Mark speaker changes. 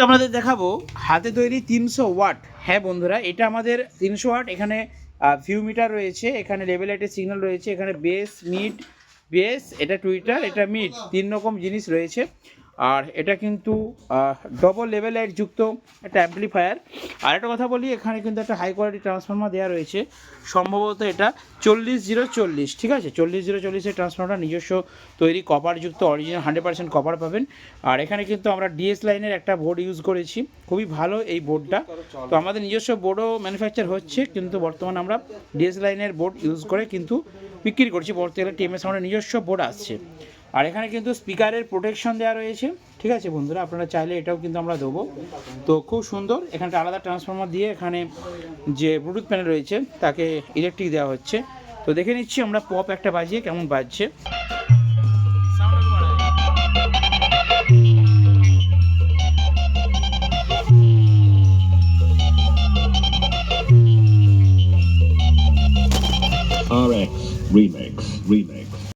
Speaker 1: আমাদের দেখাবো হাতে তৈরি 300 ওয়াট। হ্যাঁ বন্ধুরা, এটা আমাদের 300 ওয়াট। এখানে ভিউ মিটার রয়েছে, এখানে লেভেল লাইটের সিগন্যাল রয়েছে, এখানে বেস মিড বেস, এটা টুইটার, এটা মিড, 3 রকম জিনিস রয়েছে। আর এটা কিন্তু ডবল লেভেল লাইট যুক্ত একটা অ্যাম্পলিফায়ার। আর একটা কথা বলি, এখানে কিন্তু একটা হাই কোয়ালিটি ট্রান্সফর্মার দেওয়া রয়েছে, সম্ভবত এটা 40040, ঠিক আছে, 40040 ট্রান্সফর্মারটা নিজস্ব তৈরি কপারযুক্ত অরিজিনাল 100% কপার পাবেন। আর এখানে কিন্তু আমরা ডিএস লাইনের একটা বোর্ড ইউজ করেছি, খুবই ভালো এই বোর্ডটা। তো আমাদের নিজস্ব বোর্ডও ম্যানুফ্যাকচার হচ্ছে, কিন্তু বর্তমানে আমরা ডিএস লাইনের বোর্ড ইউজ করে কিন্তু বিক্রি করছি। বর্তমানে টিএমএস আমাদের নিজস্ব বোর্ড আসছে। আর এখানে কিন্তু স্পিকারের প্রোটেকশন দেওয়া রয়েছে, ঠিক আছে বন্ধুরা, আপনারা চাইলে এটাও কিন্তু আমরা দেবো। তো খুব সুন্দর, এখানটা আলাদা ট্রান্সফর্মার দিয়ে এখানে যে ব্লুটুথ প্যানেল রয়েছে তাকে ইলেকট্রিক দেওয়া হচ্ছে। তো দেখে নিচ্ছি আমরা পপ একটা বাজিয়ে কেমন বাজছে।
Speaker 2: RX Remix.